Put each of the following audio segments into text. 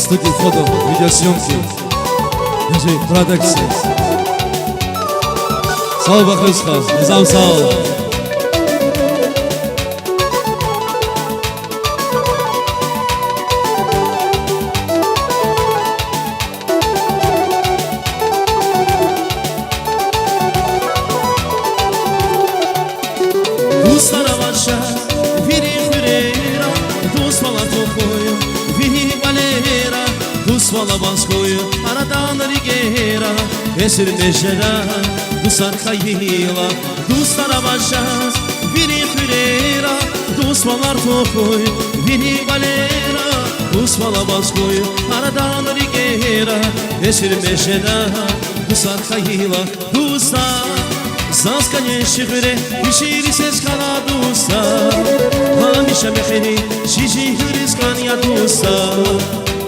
студии фото, видеосъемки, даже продакция. Сау бахрысха, низам сау. Dostlara başa viri hürera, dost vala tokoyu, viri balera, dost vala baskoyu, aradan rigera, esir neşera, dostlar kayıla. Dostlara başa viri hürera, dost vala tokoyu, viri balera, dost vala baskoyu, aradan rigera, esir neşera, dostlar kayıla. Dostlar Zaskanie shigre, ishiri ses kana dusta. Hamisha mekheni, shishi huris kanya dusta.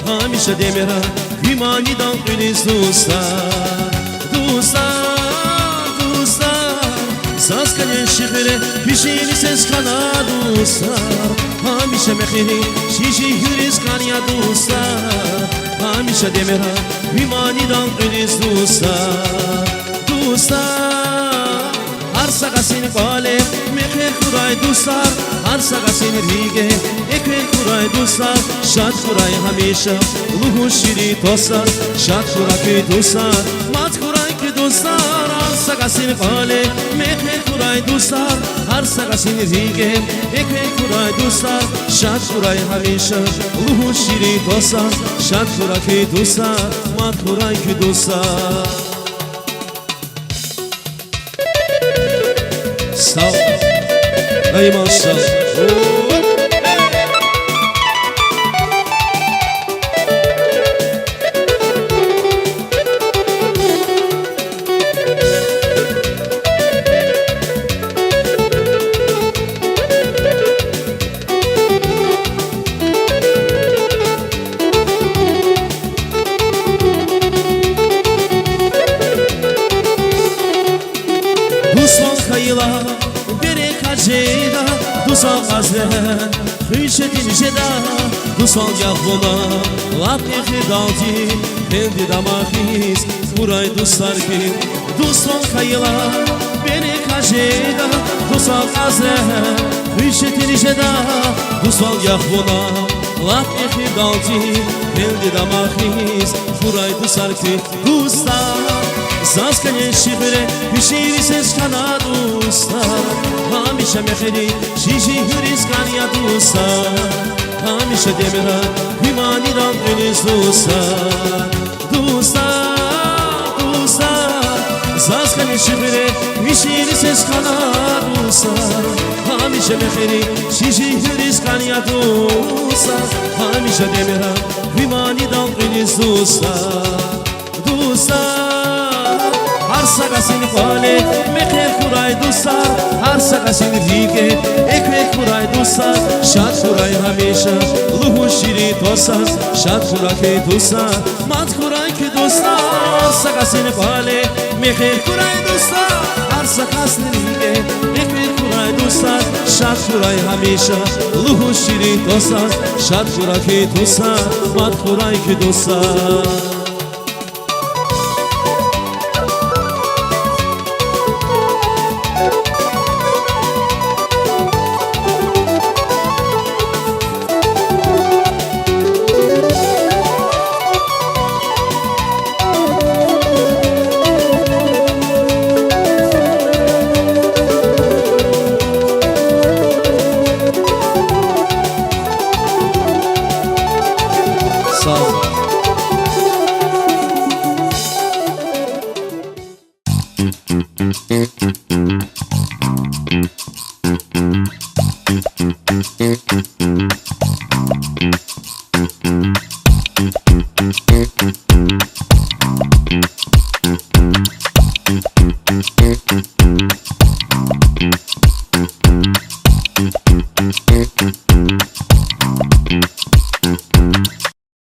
Hamisha demera, vimani dan unis dusta. Dusta, dusta. Zaskanie shigre, ishiri ses kana dusta. Hamisha mekheni, shishi huris kanya dusta. Hamisha demera, vimani dan unis dusta. Dusta. Arsaga seni kale, mekher kuray dostlar. Arsaga seni rige, ekher kuray dostlar. Şad kuray hamisha, uluhu şiri dostlar. Şad kuray ki dostlar, mat kuray ki dostlar. Arsaga seni kale, mekher kuray dostlar. Arsaga seni rige, ekher kuray dostlar. Şad kuray hamisha, uluhu şiri dostlar. Şad kuray ki dostlar, mat kuray ki dostlar. Sağ ol. Daima sağ ol. Musman kayıla Jeda, dusal azre, hüşetin jeda, dusal yahvona, lapye khidalti, kendi damakhis, buray duslar ki, dusal kayla, beni kajeda, dusal azre, hüşetin jeda, dusal yahvona, lapye khidalti, kendi damakhis, buray duslar ki, duslar. Zaskanie shigre, hüshiri ses kana dostlar. Hamisha mekheni, shishi huris kanya dostlar. Hamisha demira, vimani dan unis dostlar. Dostlar, dostlar. Zaskanie shigre, hüshiri ses kana dostlar. Hamisha mekheni, shishi huris kanya dostlar. Hamisha demira, vimani dan unis dostlar. Dostlar. Arsaga seni kale, mekher kuray dostlar. Arsaga seni rige, ekmek kuray dostlar. Şad kuray hamisha, uluhu şiri dostlar. Şad kuray ki dostlar, mat kuray ki dostlar. Arsaga seni kale, mekher kuray dostlar. Arsaga seni rige, ekmek kuray dostlar. Şad kuray hamisha, uluhu şiri dostlar. Şad kuray ki dostlar, mat kuray ki dostlar.